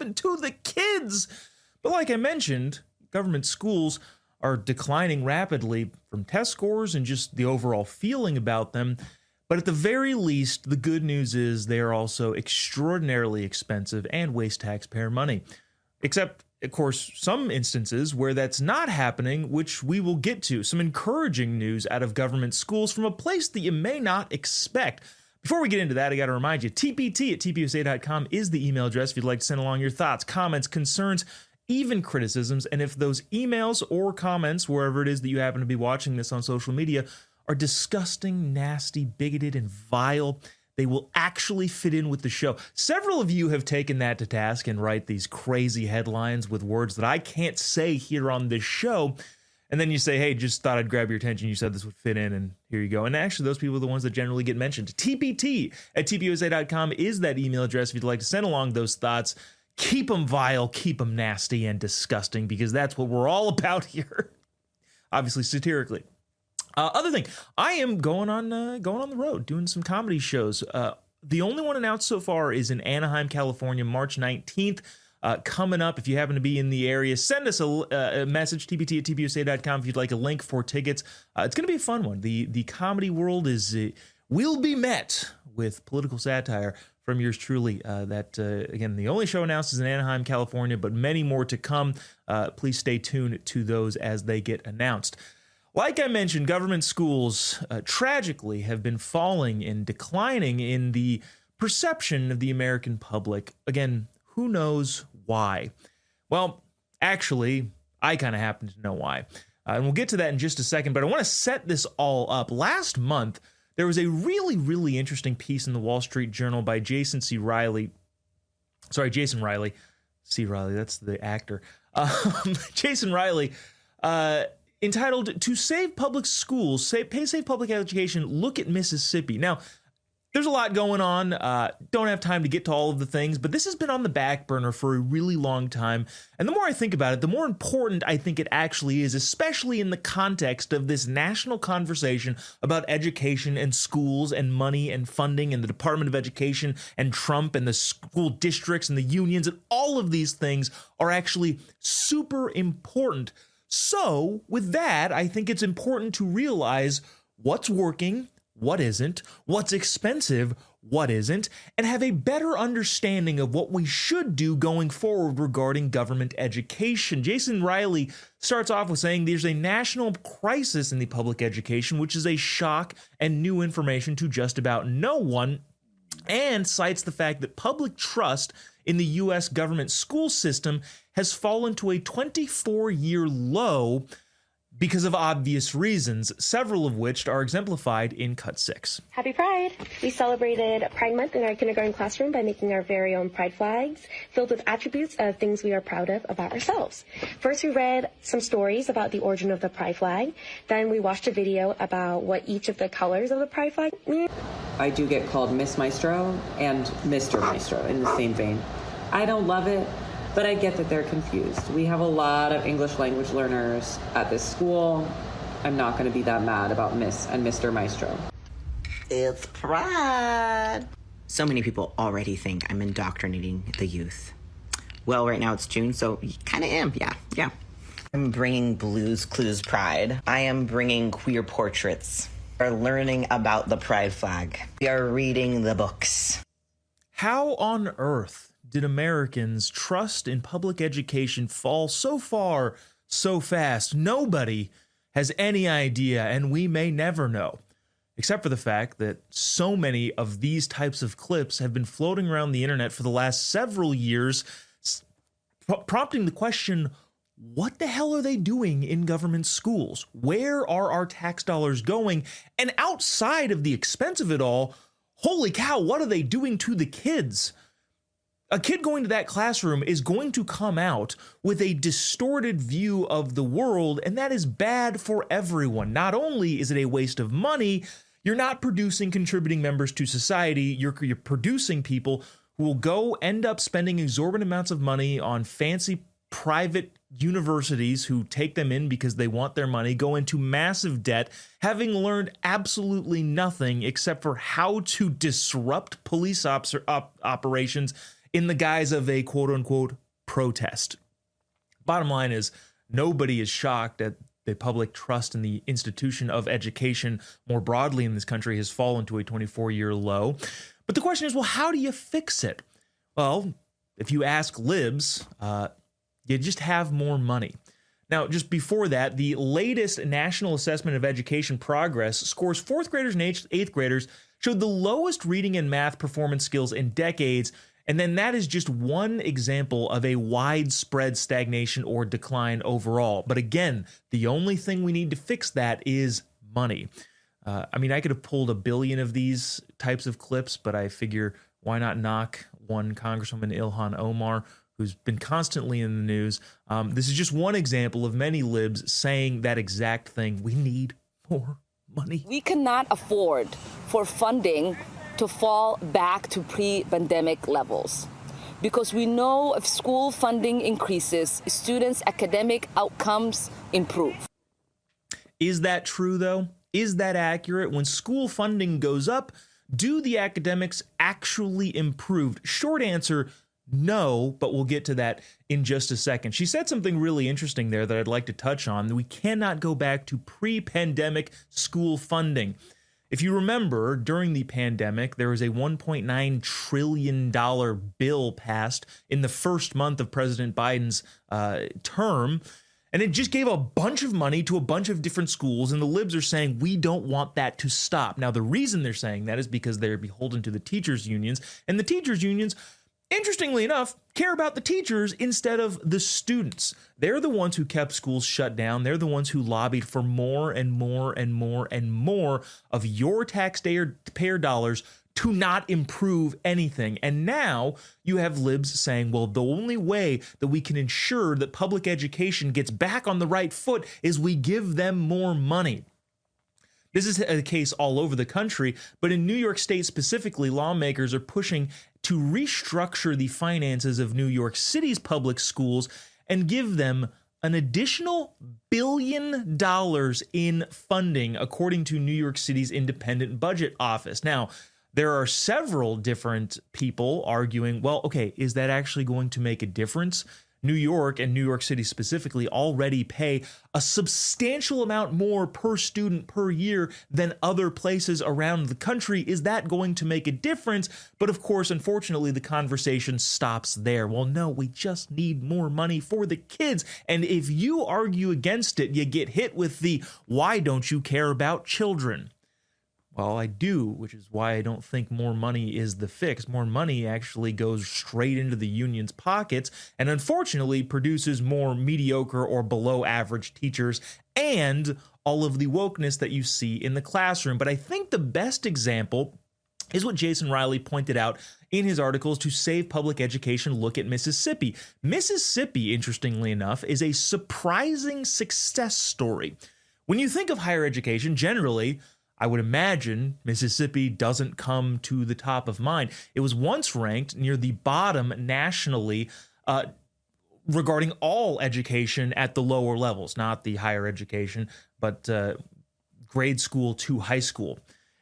happen to the kids? But like I mentioned, government schools are declining rapidly from test scores and just the overall feeling about them. But at the very least, the good news is they are also extraordinarily expensive and waste taxpayer money. Except, of course, some instances where that's not happening, which we will get to. Some encouraging news out of government schools from a place that you may not expect. Before we get into that, I got to remind you, tpt@tpusa.com is the email address if you'd like to send along your thoughts, comments, concerns, even criticisms. And if those emails or comments, wherever it is that you happen to be watching this on social media, are disgusting, nasty, bigoted, and vile, they will actually fit in with the show. Several of you have taken that to task and write these crazy headlines with words that I can't say here on this show. And then you say, hey, just thought I'd grab your attention. You said this would fit in, and here you go. And actually, those people are the ones that generally get mentioned. tpt@tpusa.com is that email address if you'd like to send along those thoughts. Keep them vile, keep them nasty and disgusting, because that's what we're all about here. Obviously, satirically. Other thing, I am going on the road, doing some comedy shows. The only one announced so far is in Anaheim, California, March 19th. Coming up, if you happen to be in the area, send us a message, tpt@tpusa.com, if you'd like a link for tickets. It's going to be a fun one. The comedy world will be met with political satire from yours truly. Again, the only show announced is in Anaheim, California, but many more to come. Please stay tuned to those as they get announced. Like I mentioned, government schools tragically have been falling and declining in the perception of the American public. Again, who knows why? Well, actually, I kind of happen to know why. And we'll get to that in just a second, but I want to set this all up. Last month, there was a really, really interesting piece in the Wall Street Journal by Jason Riley. C. Riley, that's the actor. Jason Riley, entitled, "To Save Public Schools, Save Public Education, Look at Mississippi." Now, there's a lot going on. Don't have time to get to all of the things, but this has been on the back burner for a really long time. And the more I think about it, the more important I think it actually is, especially in the context of this national conversation about education and schools and money and funding and the Department of Education and Trump and the school districts and the unions, and all of these things are actually super important. So with that, I think it's important to realize what's working, what isn't, what's expensive, what isn't, and have a better understanding of what we should do going forward regarding government education. Jason Riley starts off with saying there's a national crisis in the public education, which is a shock and new information to just about no one, and cites the fact that public trust in the U.S. government school system has fallen to a 24-year low because of obvious reasons, several of which are exemplified in Cut 6. Happy Pride! We celebrated Pride Month in our kindergarten classroom by making our very own pride flags, filled with attributes of things we are proud of about ourselves. First, we read some stories about the origin of the pride flag. Then we watched a video about what each of the colors of the pride flag mean. I do get called Miss Maestro and Mr. Maestro in the same vein. I don't love it, but I get that they're confused. We have a lot of English language learners at this school. I'm not going to be that mad about Miss and Mr. Maestro. It's Pride. So many people already think I'm indoctrinating the youth. Well, right now it's June, so kind of am, yeah. I'm bringing Blues Clues Pride. I am bringing queer portraits. We're learning about the pride flag. We are reading the books. How on earth did Americans' trust in public education fall so far, so fast? Nobody has any idea, and we may never know, except for the fact that so many of these types of clips have been floating around the internet for the last several years, prompting the question, what the hell are they doing in government schools? Where are our tax dollars going? And outside of the expense of it all, holy cow, what are they doing to the kids? A kid going to that classroom is going to come out with a distorted view of the world, and that is bad for everyone. Not only is it a waste of money, you're not producing contributing members to society, you're producing people who will go end up spending exorbitant amounts of money on fancy private universities who take them in because they want their money, go into massive debt, having learned absolutely nothing except for how to disrupt police operations in the guise of a quote unquote protest. Bottom line is, nobody is shocked that the public trust in the institution of education more broadly in this country has fallen to a 24-year low. But the question is, well, how do you fix it? Well, if you ask libs, you just have more money. Now, just before that, the latest National Assessment of Education Progress scores fourth graders and eighth graders showed the lowest reading and math performance skills in decades. And then that is just one example of a widespread stagnation or decline overall. But again, the only thing we need to fix that is money. I mean, I could have pulled a billion of these types of clips, but I figure why not knock one Congresswoman Ilhan Omar, who's been constantly in the news. This is just one example of many libs saying that exact thing. We need more money. We cannot afford for funding to fall back to pre-pandemic levels, because we know if school funding increases, students' academic outcomes improve. Is that true, though? Is that accurate? When school funding goes up, do the academics actually improve? Short answer, no, but we'll get to that in just a second. She said something really interesting there that I'd like to touch on. We cannot go back to pre-pandemic school funding. If you remember, during the pandemic, there was a $1.9 trillion bill passed in the first month of President Biden's term, and it just gave a bunch of money to a bunch of different schools, and the libs are saying, we don't want that to stop. Now, the reason they're saying that is because they're beholden to the teachers' unions, and the teachers' unions, interestingly enough, care about the teachers instead of the students. They're the ones who kept schools shut down. They're the ones who lobbied for more and more and more and more of your taxpayer dollars to not improve anything. And now you have libs saying, well, the only way that we can ensure that public education gets back on the right foot is we give them more money. This is a case all over the country, but in New York State specifically, lawmakers are pushing to restructure the finances of New York City's public schools and give them an additional $1 billion in funding, according to New York City's independent budget office. Now, there are several different people arguing, well, okay, is that actually going to make a difference? New York and New York City specifically already pay a substantial amount more per student per year than other places around the country. Is that going to make a difference? But of course, unfortunately, the conversation stops there. Well, no, we just need more money for the kids. And if you argue against it, you get hit with the, why don't you care about children? Well, I do, which is why I don't think more money is the fix. More money actually goes straight into the union's pockets and unfortunately produces more mediocre or below average teachers and all of the wokeness that you see in the classroom. But I think the best example is what Jason Riley pointed out in his articles to Save Public Education. Look at Mississippi. Mississippi, interestingly enough, is a surprising success story. When you think of higher education, generally, I would imagine Mississippi doesn't come to the top of mind. It was once ranked near the bottom nationally regarding all education at the lower levels, not the higher education, but grade school to high school.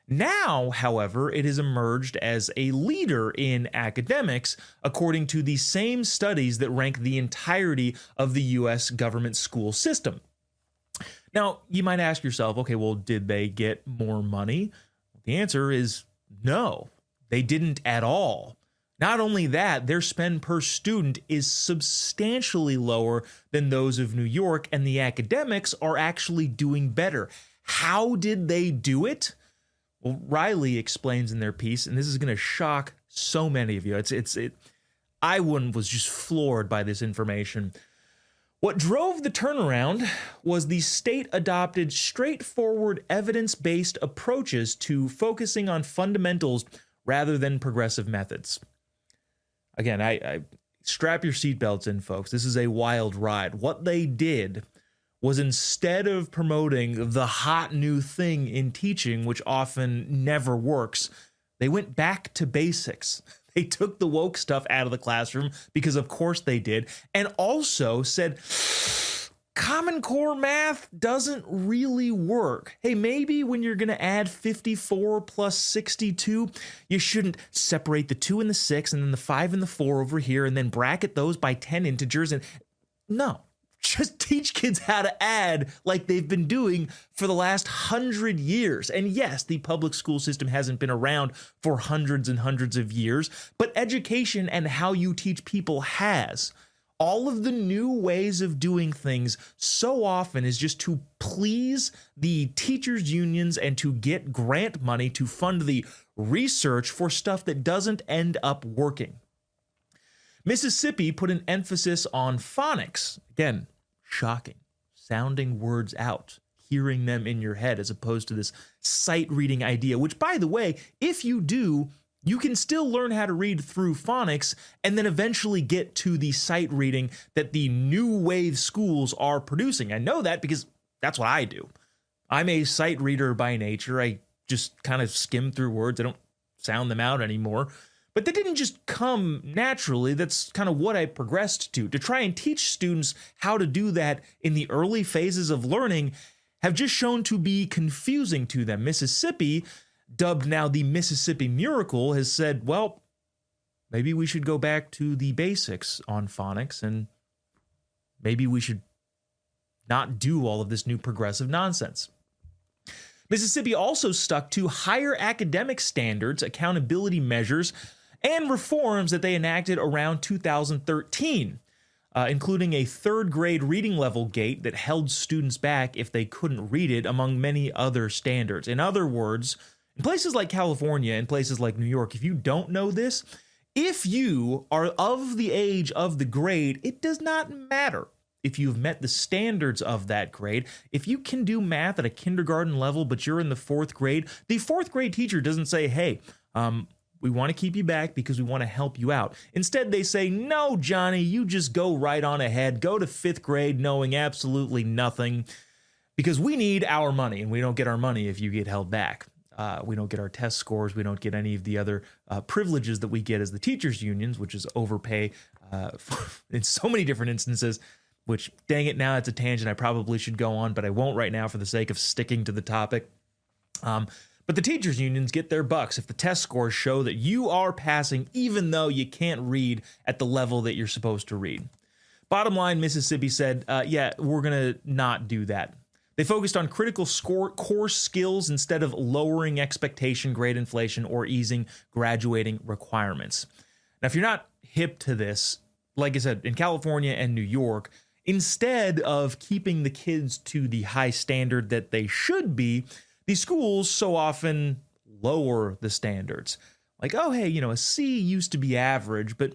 Now, however, it has emerged as a leader in academics, according to the same studies that rank the entirety of the U.S. government school system. Now, you might ask yourself, okay, well, did they get more money? The answer is no, they didn't at all. Not only that, their spend per student is substantially lower than those of New York, and the academics are actually doing better. How did they do it? Well, Riley explains in their piece, and this is going to shock so many of you. I was just floored by this information. What drove the turnaround was the state-adopted, straightforward, evidence-based approaches to focusing on fundamentals rather than progressive methods. Again, I strap your seatbelts in, folks. This is a wild ride. What they did was, instead of promoting the hot new thing in teaching, which often never works, they went back to basics. They took the woke stuff out of the classroom because, of course, they did, and also said, Common Core math doesn't really work. Hey, maybe when you're going to add 54 plus 62, you shouldn't separate the 2 and the 6 and then the 5 and the 4 over here and then bracket those by 10 integers. And no, just teach kids how to add like they've been doing for the last 100 years. And yes, the public school system hasn't been around for hundreds and hundreds of years, but education and how you teach people has. All of the new ways of doing things so often is just to please the teachers' unions and to get grant money to fund the research for stuff that doesn't end up working. Mississippi put an emphasis on phonics. Again, shocking. Sounding words out, hearing them in your head as opposed to this sight reading idea, which, by the way, if you do, you can still learn how to read through phonics and then eventually get to the sight reading that the new wave schools are producing. I know that because that's what I do. I'm a sight reader by nature. I just kind of skim through words. I don't sound them out anymore. But that didn't just come naturally. That's kind of what I progressed to try and teach students how to do that in the early phases of learning have just shown to be confusing to them. Mississippi, dubbed now the Mississippi Miracle, has said, well, maybe we should go back to the basics on phonics and maybe we should not do all of this new progressive nonsense. Mississippi also stuck to higher academic standards, accountability measures, and reforms that they enacted around 2013, including a third grade reading level gate that held students back if they couldn't read it, among many other standards. In other words, in places like California and places like New York, if you don't know this, if you are of the age of the grade, it does not matter if you've met the standards of that grade. If you can do math at a kindergarten level, but you're in the 4th grade, the 4th grade teacher doesn't say, hey, we want to keep you back because we want to help you out. Instead, they say, no, Johnny, you just go right on ahead. Go to 5th grade knowing absolutely nothing because we need our money, and we don't get our money if you get held back. We don't get our test scores. We don't get any of the other privileges that we get as the teachers' unions, which is overpay in so many different instances, which, dang it, now it's a tangent I probably should go on, but I won't right now for the sake of sticking to the topic. But the teachers' unions get their bucks if the test scores show that you are passing even though you can't read at the level that you're supposed to read. Bottom line, Mississippi said, yeah, we're going to not do that. They focused on critical core skills instead of lowering expectation, grade inflation, or easing graduating requirements. Now, if you're not hip to this, like I said, in California and New York, instead of keeping the kids to the high standard that they should be, these schools so often lower the standards. Like, oh, hey, a C used to be average, but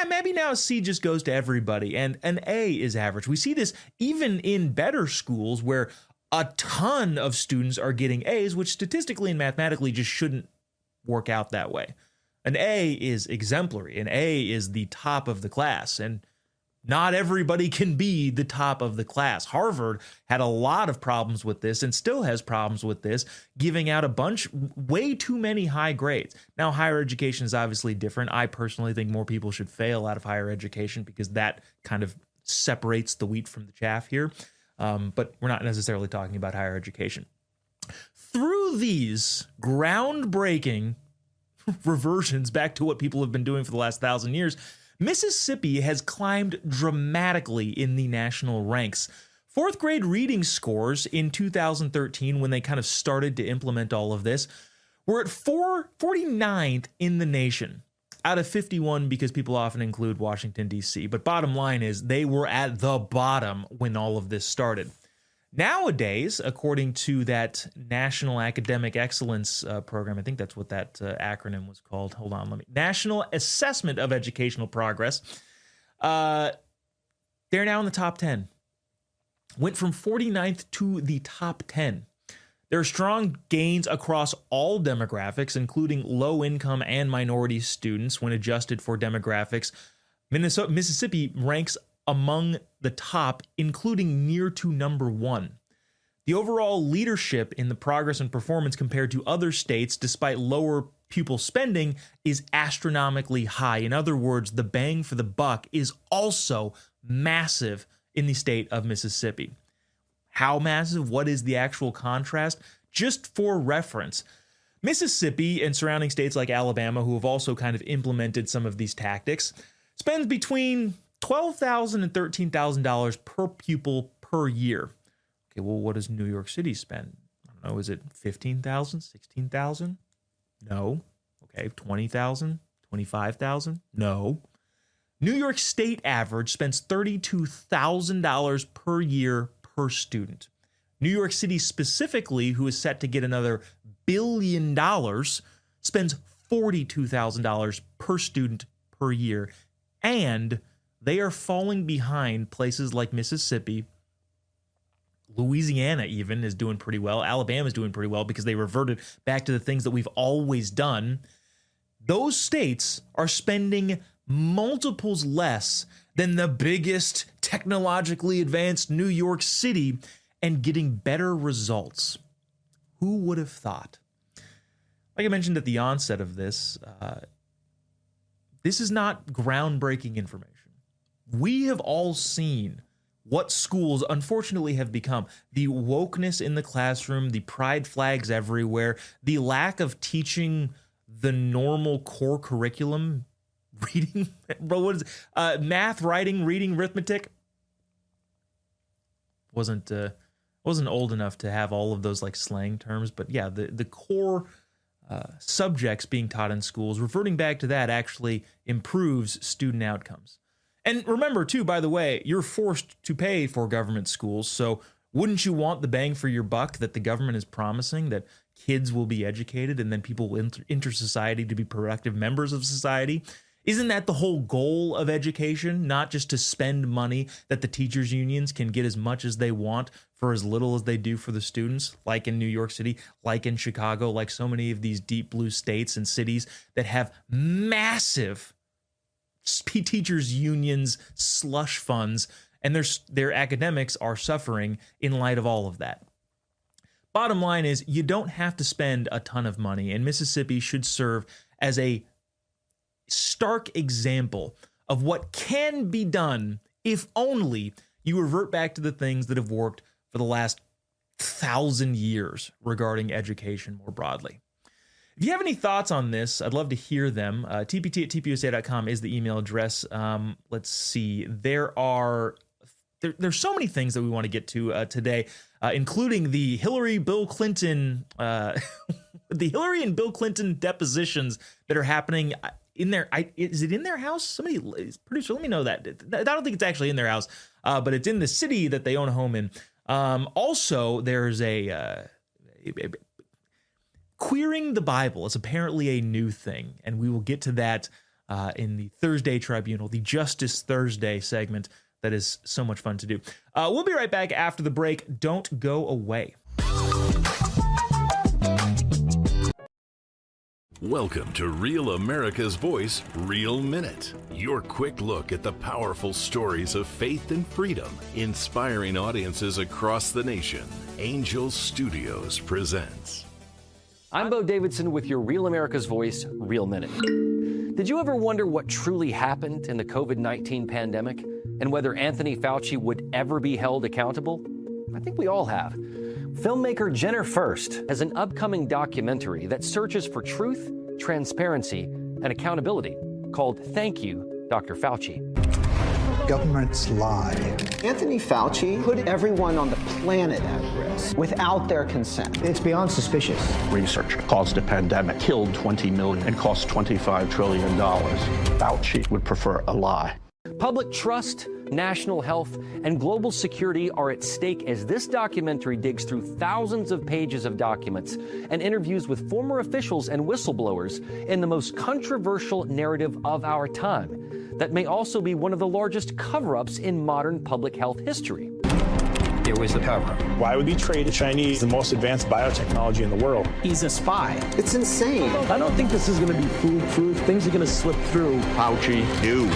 maybe now a C just goes to everybody, and an A is average. We see this even in better schools where a ton of students are getting A's, which statistically and mathematically just shouldn't work out that way. An A is exemplary. An A is the top of the class, and not everybody can be the top of the class. Harvard had a lot of problems with this and still has problems with this, giving out way too many high grades. Now, higher education is obviously different. I personally think more people should fail out of higher education because that kind of separates the wheat from the chaff here. But we're not necessarily talking about higher education. Through these groundbreaking reversions back to what people have been doing for the last 1,000 years, Mississippi has climbed dramatically in the national ranks. 4th grade reading scores in 2013, when they kind of started to implement all of this, were at 49th in the nation out of 51, because people often include Washington, D.C. But bottom line is they were at the bottom when all of this started. Nowadays, according to that National Academic Excellence Program, I think that's what that acronym was called. Hold on, National Assessment of Educational Progress. They're now in the top 10. Went from 49th to the top 10. There are strong gains across all demographics, including low-income and minority students. When adjusted for demographics, Mississippi ranks among the top, including near to number 1. The overall leadership in the progress and performance compared to other states, despite lower pupil spending, is astronomically high. In other words, the bang for the buck is also massive in the state of Mississippi. How massive? What is the actual contrast? Just for reference, Mississippi and surrounding states like Alabama, who have also kind of implemented some of these tactics, spends between $12,000 and $13,000 per pupil per year. Okay, well, what does New York City spend? I don't know, is it $15,000, $16,000? No. Okay, $20,000, $25,000? No. New York State average spends $32,000 per year per student. New York City specifically, who is set to get another $1 billion, spends $42,000 per student per year. And they are falling behind places like Mississippi. Louisiana even is doing pretty well. Alabama is doing pretty well because they reverted back to the things that we've always done. Those states are spending multiples less than the biggest technologically advanced New York City and getting better results. Who would have thought? Like I mentioned at the onset of this, this is not groundbreaking information. We have all seen what schools unfortunately have become. The wokeness in the classroom, the pride flags everywhere, the lack of teaching the normal core curriculum, reading, math, writing, reading, arithmetic. Wasn't old enough to have all of those like slang terms, but yeah, the core subjects being taught in schools, reverting back to that actually improves student outcomes. And remember too, by the way, you're forced to pay for government schools, so wouldn't you want the bang for your buck that the government is promising, that kids will be educated and then people will enter society to be productive members of society? Isn't that the whole goal of education? Not just to spend money that the teachers' unions can get as much as they want for as little as they do for the students, like in New York City, like in Chicago, like so many of these deep blue states and cities that have massive teachers' unions slush funds, and their academics are suffering in light of all of that. Bottom line is, you don't have to spend a ton of money, and Mississippi should serve as a stark example of what can be done if only you revert back to the things that have worked for the last 1,000 years regarding education more broadly. If you have any thoughts on this, I'd love to hear them. tpt@tpusa.com is the email address. Let's see. There's so many things that we want to get to today, including the Hillary and Bill Clinton depositions that are happening in their. Is it in their house? Somebody, producer, let me know that. I don't think it's actually in their house, but it's in the city that they own a home in. Also, there's queering the Bible is apparently a new thing, and we will get to that in the Thursday Tribunal, the Justice Thursday segment. That is so much fun to do. We'll be right back after the break. Don't go away. Welcome to Real America's Voice, Real Minute. Your quick look at the powerful stories of faith and freedom, inspiring audiences across the nation. Angel Studios presents. I'm Bo Davidson with your Real America's Voice, Real Minute. Did you ever wonder what truly happened in the COVID-19 pandemic and whether Anthony Fauci would ever be held accountable? I think we all have. Filmmaker Jenner First has an upcoming documentary that searches for truth, transparency, and accountability called Thank You, Dr. Fauci. Governments lie. Anthony Fauci put everyone on the planet at risk without their consent. It's beyond suspicious. Research caused a pandemic, killed 20 million, and cost $25 trillion. Fauci would prefer a lie. Public trust, national health, and global security are at stake as this documentary digs through thousands of pages of documents and interviews with former officials and whistleblowers in the most controversial narrative of our time that may also be one of the largest cover-ups in modern public health history. There was a cover-up. Why would he trade the Chinese the most advanced biotechnology in the world? He's a spy. It's insane. I don't think this is going to be foolproof. Things are going to slip through. Fauci knew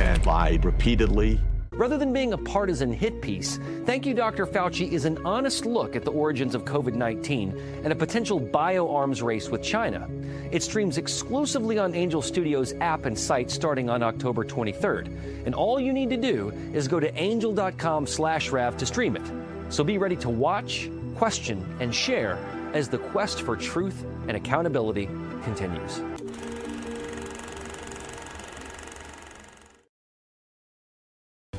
and lied repeatedly. Rather than being a partisan hit piece, Thank You, Dr. Fauci is an honest look at the origins of COVID-19 and a potential bioarms race with China. It streams exclusively on Angel Studios app and site starting on October 23rd. And all you need to do is go to angel.com/Rav to stream it. So be ready to watch, question, and share as the quest for truth and accountability continues.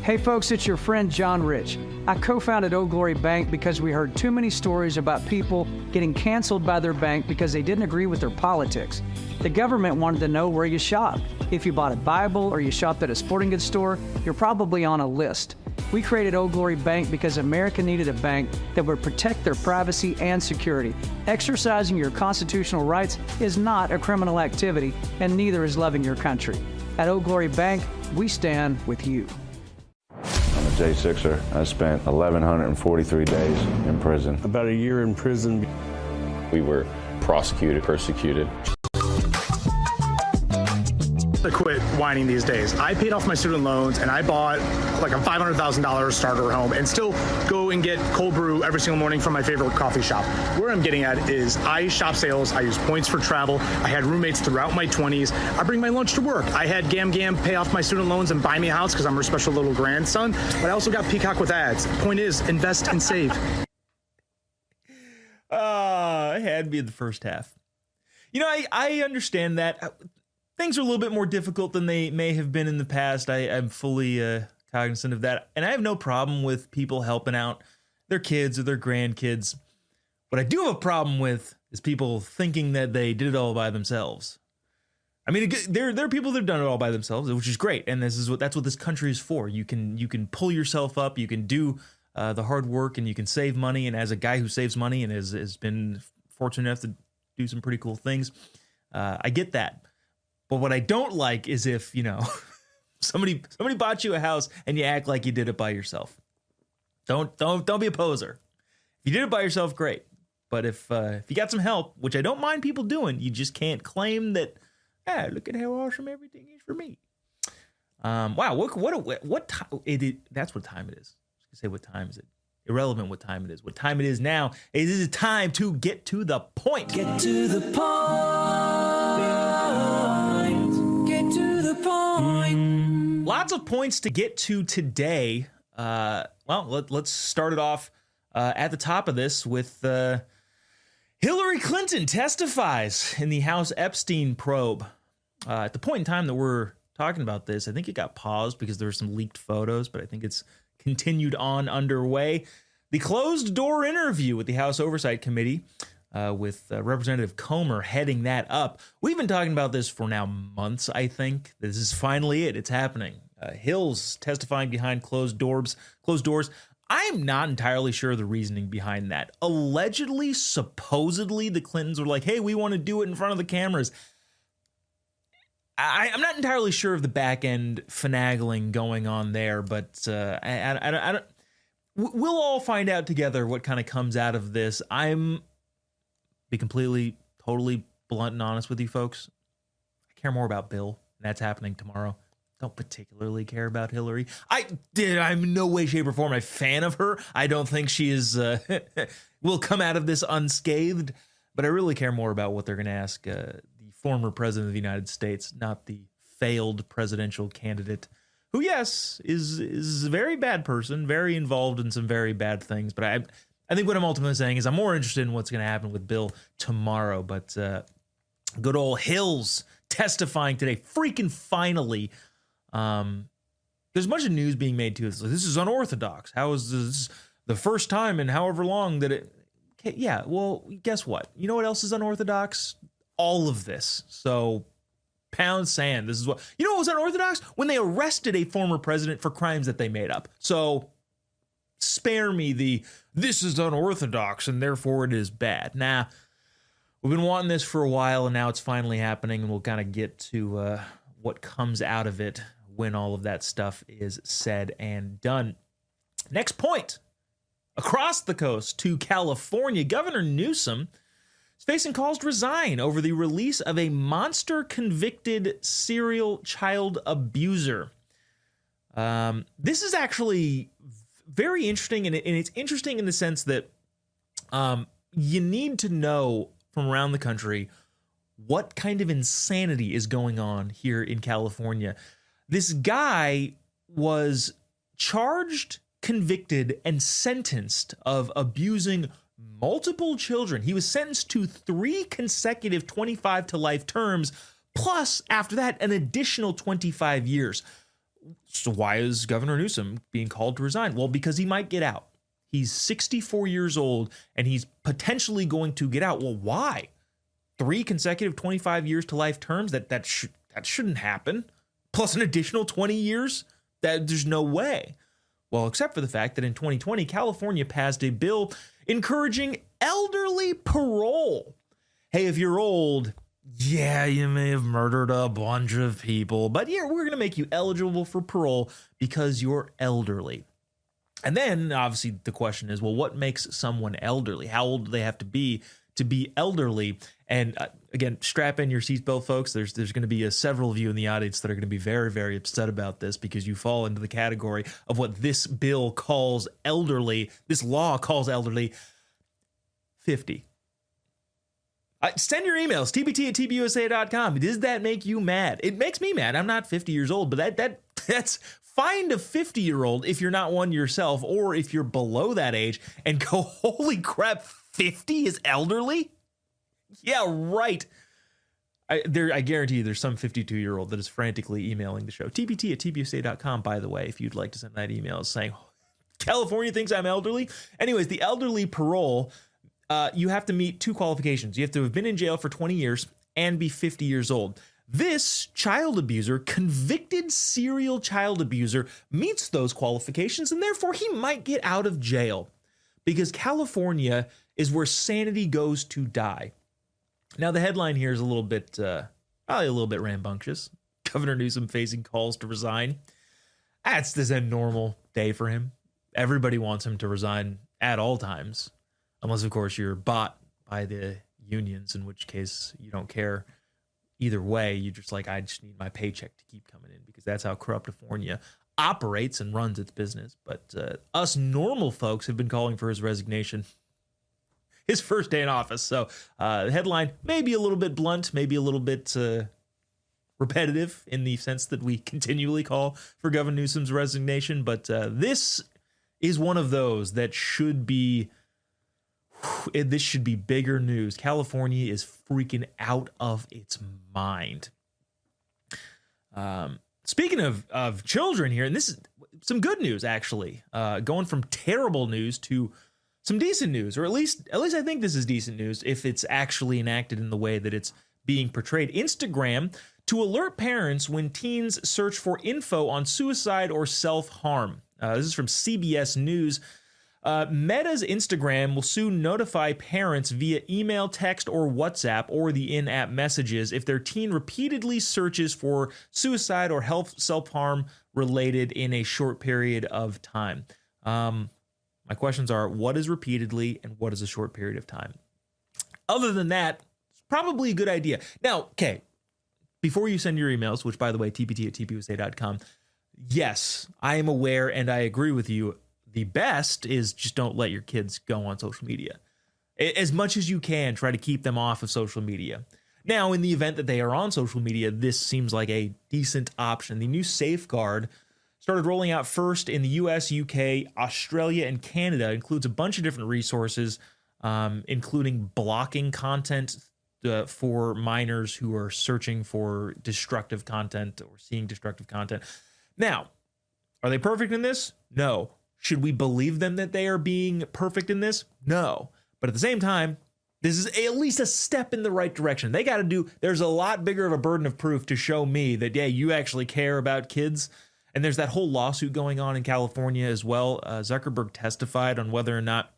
Hey folks, it's your friend John Rich. I co-founded Old Glory Bank because we heard too many stories about people getting canceled by their bank because they didn't agree with their politics. The government wanted to know where you shopped. If you bought a Bible or you shopped at a sporting goods store, you're probably on a list. We created Old Glory Bank because America needed a bank that would protect their privacy and security. Exercising your constitutional rights is not a criminal activity, and neither is loving your country. At Old Glory Bank, we stand with you. I'm a J6er. I spent 1,143 days in prison. About a year in prison. We were prosecuted, persecuted. To quit whining these days. I paid off my student loans and I bought like a $500,000 starter home and still go and get cold brew every single morning from my favorite coffee shop. Where I'm getting at is I shop sales, I use points for travel, I had roommates throughout my 20s, I bring my lunch to work, I had Gam pay off my student loans and buy me a house because I'm her special little grandson, but I also got Peacock with ads. Point is, invest and save. It had me in the first half. You know, I understand that. Things are a little bit more difficult than they may have been in the past. I'm fully cognizant of that. And I have no problem with people helping out their kids or their grandkids. What I do have a problem with is people thinking that they did it all by themselves. I mean, there are people that have done it all by themselves, which is great. And that's what this country is for. You can pull yourself up. You can do the hard work and you can save money. And as a guy who saves money and has been fortunate enough to do some pretty cool things, I get that. But what I don't like is if, somebody bought you a house and you act like you did it by yourself. Don't be a poser. If you did it by yourself, great. But if you got some help, which I don't mind people doing, you just can't claim that, look at how awesome everything is for me. Wow, what time that's what time it is. I was gonna say what time is it? Irrelevant what time it is. What time it is now. It is time to get to the point. Get to the point. Get to the point. Lots of points to get to today. Let's start it off at the top of this with Hillary Clinton testifies in the House Epstein probe. At the point in time that we're talking about this, I think it got paused because there were some leaked photos, but I think it's continued on underway. The closed door interview with the House Oversight Committee with Representative Comer heading that up. We've been talking about this for now months, I think. This is finally it. It's happening. Hill's testifying behind closed doors. I'm not entirely sure the reasoning behind that. Allegedly, supposedly, the Clintons were like, hey, we want to do it in front of the cameras. I'm not entirely sure of the back end finagling going on there, but I don't. We'll all find out together what kind of comes out of this. I'm be completely, totally blunt and honest with you folks. I care more about Bill. That's happening tomorrow. Don't particularly care about Hillary. I'm in no way, shape, or form a fan of her. I don't think she is will come out of this unscathed. But I really care more about what they're going to ask the former president of the United States, not the failed presidential candidate, who, yes, is a very bad person, very involved in some very bad things. But I think what I'm ultimately saying is I'm more interested in what's going to happen with Bill tomorrow. But good old Hill's testifying today, freaking finally. There's a bunch of news being made too. It's like, this is unorthodox. How is this the first time in however long that it... Okay, yeah, well, guess what? You know what else is unorthodox? All of this. So... pound sand. This is what, you know what was unorthodox? When they arrested a former president for crimes that they made up. So spare me this is unorthodox and therefore it is bad. Nah, we've been wanting this for a while and now it's finally happening, and we'll kind of get to what comes out of it when all of that stuff is said and done. Next point. Across the coast to California, Governor Newsom is facing calls to resign over the release of a monster-convicted serial child abuser. This is actually very interesting, and it's interesting in the sense that you need to know from around the country what kind of insanity is going on here in California. This guy was charged, convicted, and sentenced of abusing multiple children. He was sentenced to 3 consecutive 25 to life terms, plus after that, an additional 25 years. So why is Governor Newsom being called to resign? Well, because he might get out. He's 64 years old and he's potentially going to get out. Well, why? 3 consecutive 25 years to life terms? That shouldn't happen. Plus an additional 20 years? There's no way. Well, except for the fact that in 2020, California passed a bill encouraging elderly parole. Hey, if you're old, yeah, you may have murdered a bunch of people, but yeah, we're going to make you eligible for parole because you're elderly. And then obviously the question is, well, what makes someone elderly? How old do they have to be elderly? And again, strap in your seatbelt, folks. There's going to be several of you in the audience that are going to be very, very upset about this because you fall into the category of what this bill calls elderly. This law calls elderly 50. Send your emails, tpt@tpusa.com. Does that make you mad? It makes me mad. I'm not 50 years old, but that's find a 50-year-old if you're not one yourself, or if you're below that age and go, holy crap, 50 is elderly? Yeah, right. I guarantee you there's some 52-year-old that is frantically emailing the show. tpt@tpusa.com, by the way, if you'd like to send that email saying, California thinks I'm elderly. Anyways, the elderly parole, you have to meet 2 qualifications. You have to have been in jail for 20 years and be 50 years old. This child abuser, convicted serial child abuser, meets those qualifications, and therefore he might get out of jail because California is where sanity goes to die. Now, the headline here is a little bit, probably a little bit rambunctious. Governor Newsom facing calls to resign. This is a normal day for him. Everybody wants him to resign at all times, unless, of course, you're bought by the unions, in which case you don't care either way. You're just like, I just need my paycheck to keep coming in, because that's how Corruptifornia operates and runs its business. But us normal folks have been calling for his resignation his first day in office. So the headline may be a little bit blunt, maybe a little bit repetitive in the sense that we continually call for Governor Newsom's resignation. But this is one of those that should be, this should be bigger news. California is freaking out of its mind. Speaking of children here, and this is some good news, actually, going from terrible news to some decent news, or at least I think this is decent news if it's actually enacted in the way that it's being portrayed. Instagram to alert parents when teens search for info on suicide or self-harm. This is from CBS News. Meta's Instagram will soon notify parents via email, text, or WhatsApp, or the in-app messages if their teen repeatedly searches for suicide or self-harm related in a short period of time. My questions are, what is repeatedly and what is a short period of time? Other than that, it's probably a good idea. Now, okay, before you send your emails, which, by the way, tpt@tpusa.com, yes, I am aware and I agree with you. The best is just don't let your kids go on social media. As much as you can, try to keep them off of social media. Now, in the event that they are on social media, this seems like a decent option. The new safeguard started rolling out first in the US, UK, Australia, and Canada. It includes a bunch of different resources, including blocking content for minors who are searching for destructive content or seeing destructive content. Now, are they perfect in this? No. Should we believe them that they are being perfect in this? No. But at the same time, this is at least a step in the right direction. They got to do, there's a lot bigger of a burden of proof to show me that, yeah, you actually care about kids. And there's that whole lawsuit going on in California as well. Zuckerberg testified on whether or not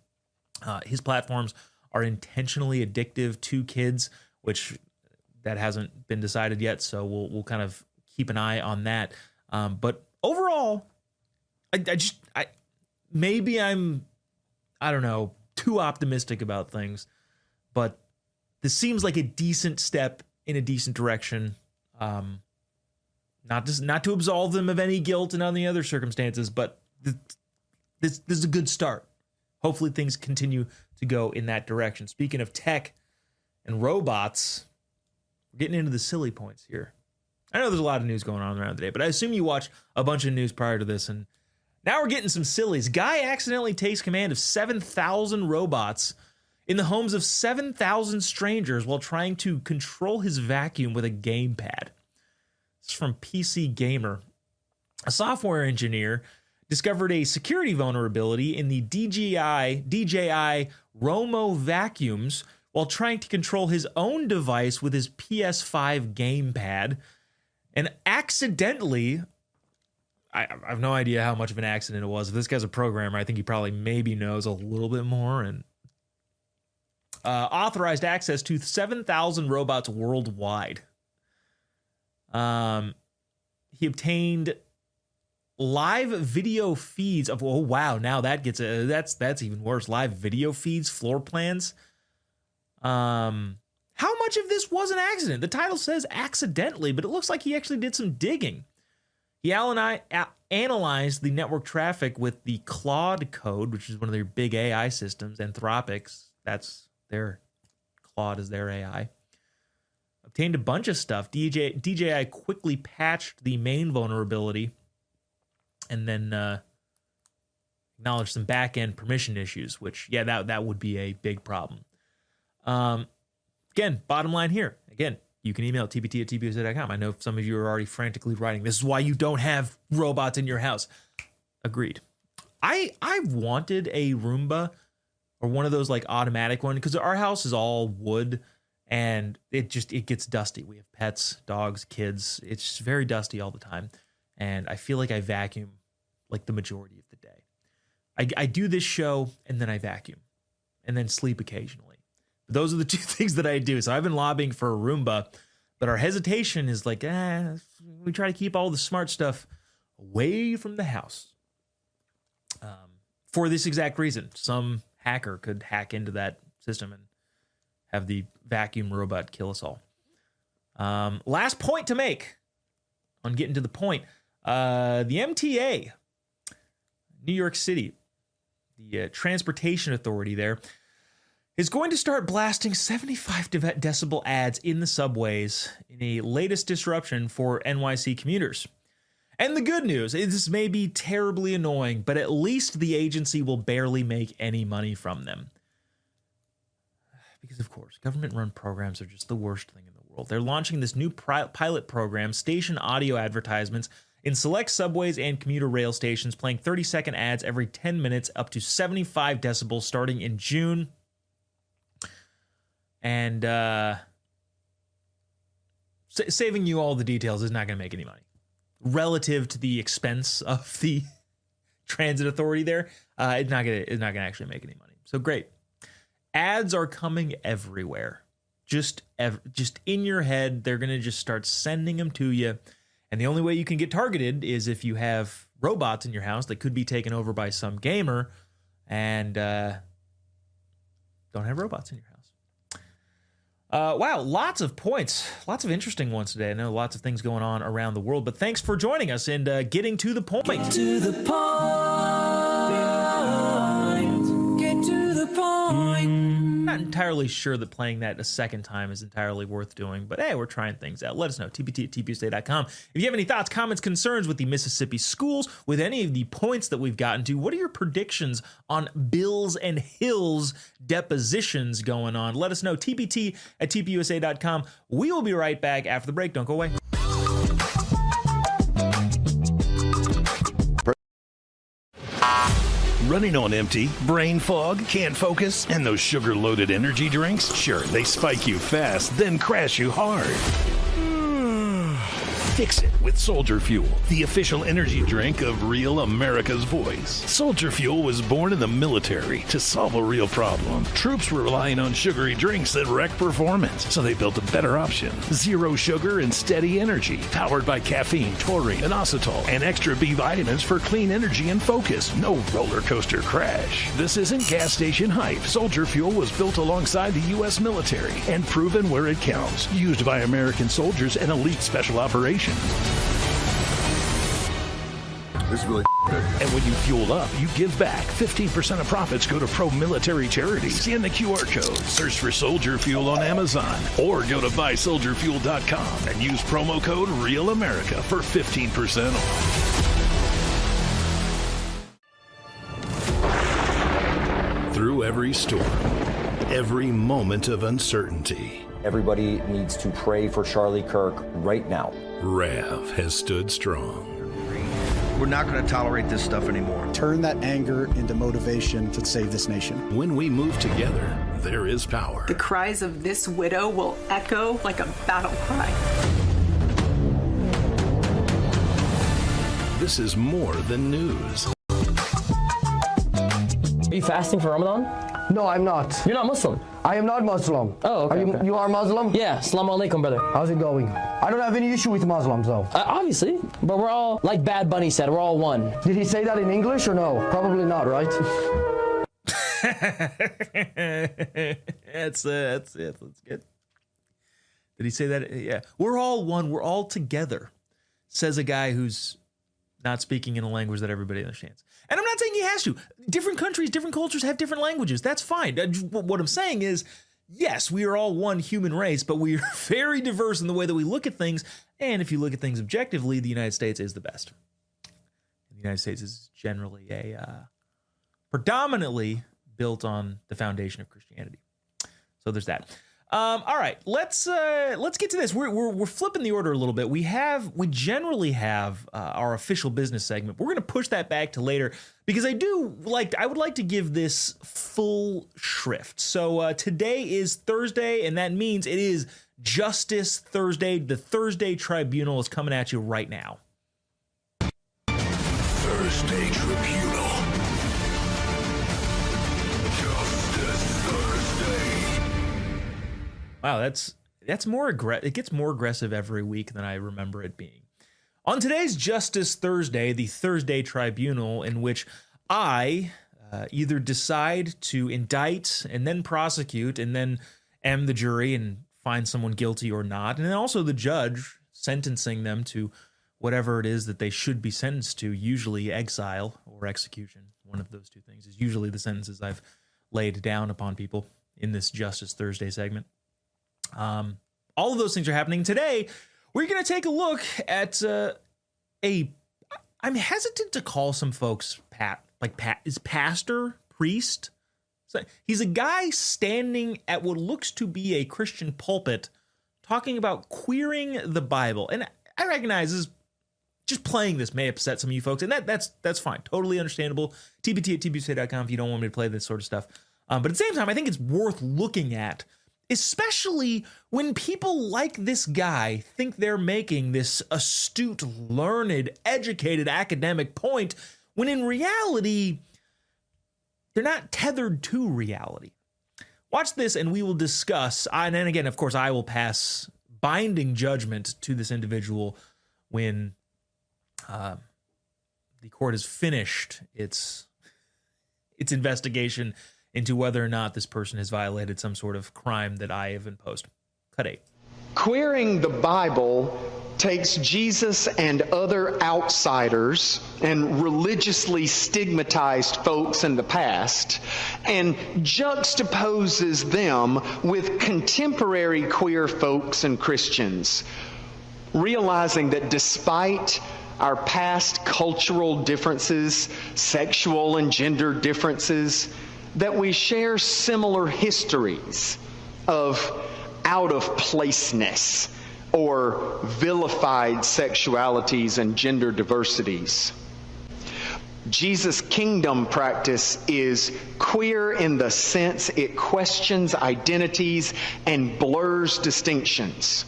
his platforms are intentionally addictive to kids, which that hasn't been decided yet. So we'll kind of keep an eye on that. But overall, maybe I'm, I don't know, too optimistic about things, but this seems like a decent step in a decent direction. Not to absolve them of any guilt and any other circumstances, but this is a good start. Hopefully things continue to go in that direction. Speaking of tech and robots, we're getting into the silly points here. I know there's a lot of news going on around today, but I assume you watched a bunch of news prior to this, and now we're getting some sillies. Guy accidentally takes command of 7,000 robots in the homes of 7,000 strangers while trying to control his vacuum with a gamepad. This is from PC Gamer. A software engineer discovered a security vulnerability in the DJI Romo vacuums while trying to control his own device with his PS5 gamepad, and accidentally, I have no idea how much of an accident it was. If this guy's a programmer, I think he probably maybe knows a little bit more, and authorized access to 7,000 robots worldwide. He obtained live video feeds of, oh wow, now that gets that's even worse. Live video feeds, floor plans. How much of this was an accident? The title says accidentally, but it looks like he actually did some digging. He analyzed the network traffic with the Claude code, which is one of their big AI systems. Anthropic's, that's their Claude is their AI. Obtained a bunch of stuff. DJI quickly patched the main vulnerability and then acknowledged some back-end permission issues, which, yeah, that would be a big problem. Again, bottom line here. Again, you can email tpt@tpusa.com. I know some of you are already frantically writing, this is why you don't have robots in your house. Agreed. I've wanted a Roomba or one of those like automatic one, because our house is all wood and it gets dusty. We have pets, dogs, kids. It's just very dusty all the time. And I feel like I vacuum like the majority of the day. I do this show and then I vacuum and then sleep occasionally. Those are the two things that I do. So I've been lobbying for a Roomba, but our hesitation is like, we try to keep all the smart stuff away from the house. For this exact reason, some hacker could hack into that system and have the vacuum robot kill us all. Last point to make on getting to the point. The MTA, New York City, the Transportation Authority there, is going to start blasting 75 decibel ads in the subways in a latest disruption for NYC commuters. And the good news is this may be terribly annoying, but at least the agency will barely make any money from them. Because, of course, government-run programs are just the worst thing in the world. They're launching this new pilot program, station audio advertisements, in select subways and commuter rail stations, playing 30-second ads every 10 minutes, up to 75 decibels, starting in June. And saving you all the details is not going to make any money. Relative to the expense of the transit authority there, it's not going to actually make any money. So great. Ads are coming everywhere. Just in your head, they're going to just start sending them to you. And the only way you can get targeted is if you have robots in your house that could be taken over by some gamer and don't have robots in your house. Wow, lots of points. Lots of interesting ones today. I know lots of things going on around the world, but thanks for joining us and getting to the point. Get to the point. Get to the point. Not entirely sure that playing that a second time is entirely worth doing, but hey, we're trying things out. Let us know, tpt@tpusa.com. If you have any thoughts, comments, concerns with the Mississippi schools, with any of the points that we've gotten to, what are your predictions on Bills and Hills depositions going on? Let us know, tpt@tpusa.com. We will be right back after the break. Don't go away. Running on empty, brain fog, can't focus, and those sugar-loaded energy drinks? Sure, they spike you fast, then crash you hard. Fix it with Soldier Fuel, the official energy drink of Real America's Voice. Soldier Fuel was born in the military to solve a real problem. Troops were relying on sugary drinks that wreck performance, so they built a better option. Zero sugar and steady energy, powered by caffeine, taurine, and inositol, and extra B vitamins for clean energy and focus. No roller coaster crash. This isn't gas station hype. Soldier Fuel was built alongside the U.S. military and proven where it counts. Used by American soldiers and elite special operations. This is really good. And when you fuel up, you give back. 15% of profits go to pro-military charities. Scan the QR code, search for Soldier Fuel on Amazon, or go to buysoldierfuel.com and use promo code REALAmerica for 15% off. Through every storm, every moment of uncertainty, everybody needs to pray for Charlie Kirk right now. Rav has stood strong. We're not going to tolerate this stuff anymore. Turn that anger into motivation to save this nation. When we move together, there is power. The cries of this widow will echo like a battle cry. This is more than news. Are you fasting for Ramadan? No, I'm not. You're not Muslim? I am not Muslim. Oh, okay. You are Muslim? Yeah, Assalamu alaikum, brother. How's it going? I don't have any issue with Muslims, though. Obviously, but we're all, like Bad Bunny said, we're all one. Did he say that in English or no? Probably not, right? That's it. That's good. Did he say that? Yeah. We're all one. We're all together, says a guy who's not speaking in a language that everybody understands. And I'm not saying he has to. Different countries, different cultures have different languages. That's fine. What I'm saying is, yes, we are all one human race, but we are very diverse in the way that we look at things. And if you look at things objectively, the United States is the best. The United States is generally predominantly built on the foundation of Christianity. So there's that. All right, let's get to this. We're flipping the order a little bit. We generally have our official business segment. We're going to push that back to later because I would like to give this full shrift. So today is Thursday, and that means it is Justice Thursday. The Thursday Tribunal is coming at you right now. Thursday Tribunal. Wow, that's more aggressive. It gets more aggressive every week than I remember it being. On today's Justice Thursday, the Thursday Tribunal, in which I either decide to indict and then prosecute and then am the jury and find someone guilty or not, and then also the judge sentencing them to whatever it is that they should be sentenced to, usually exile or execution. One of those two things is usually the sentences I've laid down upon people in this Justice Thursday segment. All of those things are happening today. We're going to take a look at I'm hesitant to call some folks is pastor, priest. So he's a guy standing at what looks to be a Christian pulpit talking about queering the Bible. And I recognize this, just playing this may upset some of you folks, and that's fine. Totally understandable. tpt@tpusa.com if you don't want me to play this sort of stuff. But at the same time, I think it's worth looking at, especially when people like this guy think they're making this astute, learned, educated academic point, when in reality, they're not tethered to reality. Watch this and we will discuss, and then again, of course, I will pass binding judgment to this individual when the court has finished its investigation into whether or not this person has violated some sort of crime that I have imposed. Cut 8. Queering the Bible takes Jesus and other outsiders and religiously stigmatized folks in the past and juxtaposes them with contemporary queer folks and Christians, realizing that despite our past cultural differences, sexual and gender differences, that we share similar histories of out-of-placeness or vilified sexualities and gender diversities. Jesus' kingdom practice is queer in the sense it questions identities and blurs distinctions.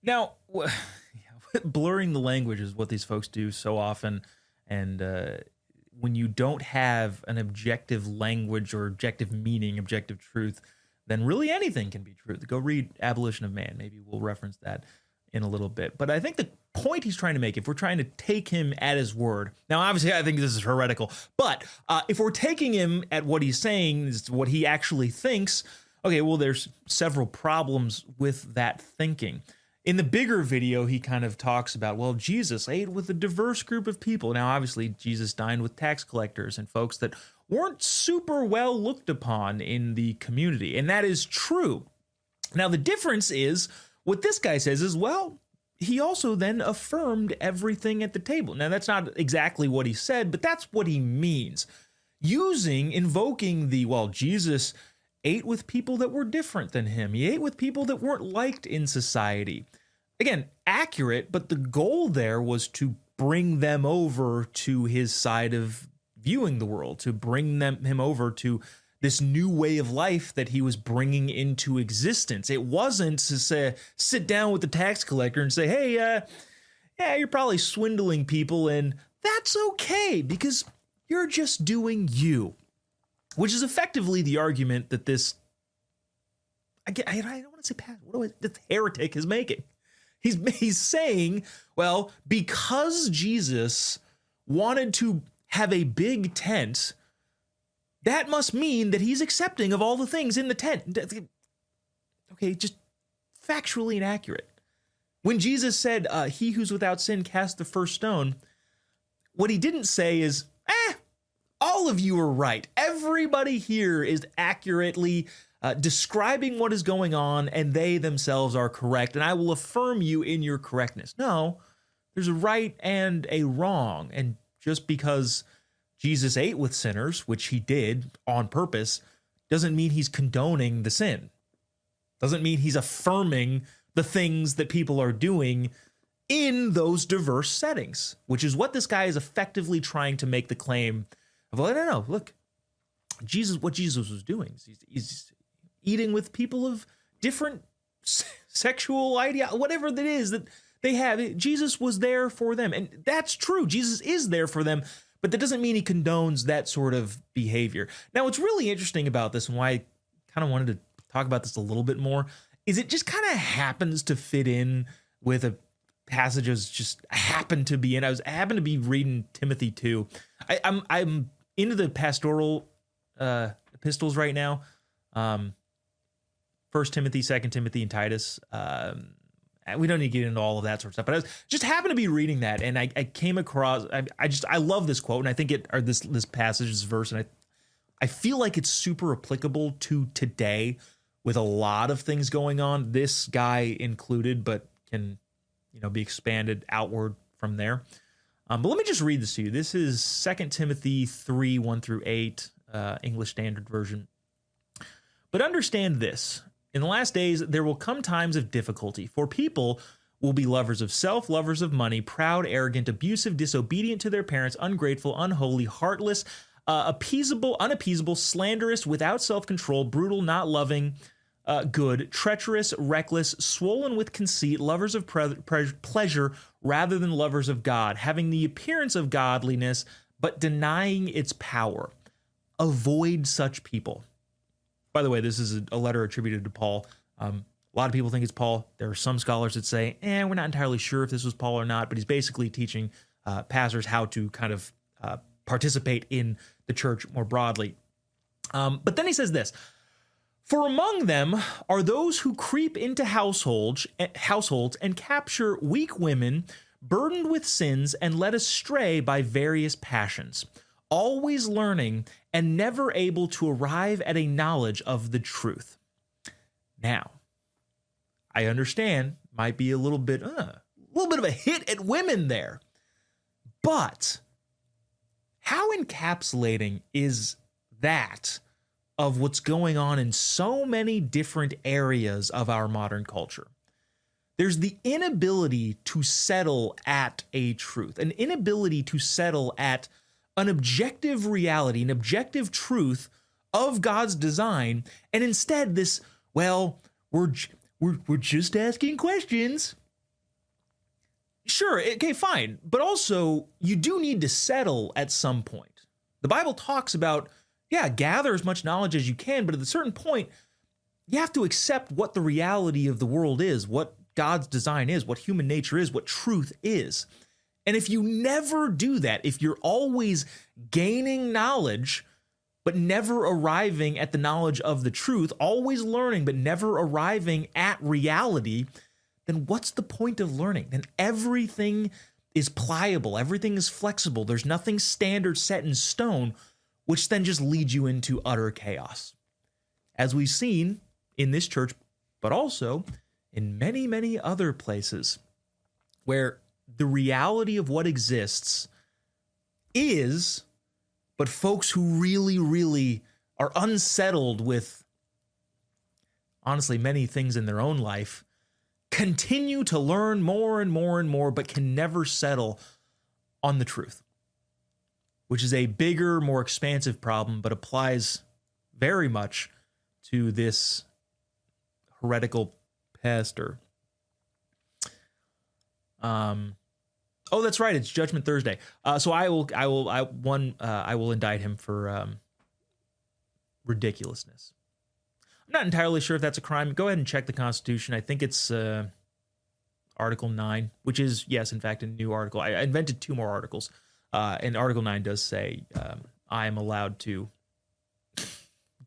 Now, blurring the language is what these folks do so often, and when you don't have an objective language or objective meaning, objective truth, then really anything can be true. Go read Abolition of Man. Maybe we'll reference that in a little bit. But I think the point he's trying to make, if we're trying to take him at his word, now obviously I think this is heretical, but if we're taking him at what he's saying, what he actually thinks, okay, well, there's several problems with that thinking. In the bigger video, he kind of talks about, well, Jesus ate with a diverse group of people. Now, obviously, Jesus dined with tax collectors and folks that weren't super well looked upon in the community. And that is true. Now, the difference is what this guy says is, well, he also then affirmed everything at the table. Now, that's not exactly what he said, but that's what he means. Invoking the, well, Jesus ate with people that were different than him. He ate with people that weren't liked in society. Again, accurate, but the goal there was to bring them over to his side of viewing the world, to bring him over to this new way of life that he was bringing into existence. It wasn't to say, sit down with the tax collector and say, hey, yeah, you're probably swindling people, and that's okay because you're just doing you. Which is effectively the argument that this, I don't want to say this heretic is making. He's saying, well, because Jesus wanted to have a big tent, that must mean that he's accepting of all the things in the tent. Okay, just factually inaccurate. When Jesus said, he who's without sin cast the first stone, what he didn't say is, all of you are right. Everybody here is accurately describing what is going on, and they themselves are correct, and I will affirm you in your correctness. No, there's a right and a wrong, and just because Jesus ate with sinners, which he did on purpose, doesn't mean he's condoning the sin. Doesn't mean he's affirming the things that people are doing in those diverse settings, which is what this guy is effectively trying to make the claim of, well, no, look, what Jesus was doing, he's eating with people of different sexual ideology, whatever that is that they have. Jesus was there for them, and that's true. Jesus is there for them, but that doesn't mean he condones that sort of behavior. Now, what's really interesting about this, and why I kind of wanted to talk about this a little bit more, is it just kind of happens to fit in with a passage as just happened to be in. I happened to be reading Timothy 2. I'm into the pastoral epistles right now. 1 Timothy, 2 Timothy, and Titus. We don't need to get into all of that sort of stuff, but I just happened to be reading that, and I came across. I love this quote, and I think this passage, this verse, and I feel like it's super applicable to today with a lot of things going on. This guy included, but can be expanded outward from there. But let me just read this to you. This is 2 Timothy 3, 1-8, English Standard Version. But understand this. In the last days, there will come times of difficulty, for people will be lovers of self, lovers of money, proud, arrogant, abusive, disobedient to their parents, ungrateful, unholy, heartless, unappeasable, slanderous, without self-control, brutal, not loving good, treacherous, reckless, swollen with conceit, lovers of pleasure rather than lovers of God, having the appearance of godliness, but denying its power. Avoid such people. By the way, this is a letter attributed to Paul. A lot of people think it's Paul. There are some scholars that say, we're not entirely sure if this was Paul or not, but he's basically teaching pastors how to kind of participate in the church more broadly. But then he says this, for among them are those who creep into households and capture weak women, burdened with sins and led astray by various passions, always learning and never able to arrive at a knowledge of the truth. Now, I understand might be a little bit of a hit at women there, but how encapsulating is that of what's going on in so many different areas of our modern culture? There's the inability to settle at a truth, an inability to settle at an objective reality, an objective truth of God's design, and instead this, well, we're just asking questions. Sure, okay, fine, but also you do need to settle at some point. The Bible talks about, gather as much knowledge as you can, but at a certain point, you have to accept what the reality of the world is, what God's design is, what human nature is, what truth is. And if you never do that, if you're always gaining knowledge, but never arriving at the knowledge of the truth, always learning, but never arriving at reality, then what's the point of learning? Then everything is pliable, everything is flexible. There's nothing standard set in stone, which then just leads you into utter chaos. As we've seen in this church, but also in many, many other places where the reality of what exists is, but folks who really, really are unsettled with, honestly, many things in their own life, continue to learn more and more and more, but can never settle on the truth, which is a bigger, more expansive problem, but applies very much to this heretical pastor. Oh, that's right. It's Judgment Thursday. So I will indict him for ridiculousness. I'm not entirely sure if that's a crime. Go ahead and check the Constitution. I think it's Article 9, which is, yes, in fact, a new article. I invented 2 more articles. And Article 9 does say I am allowed to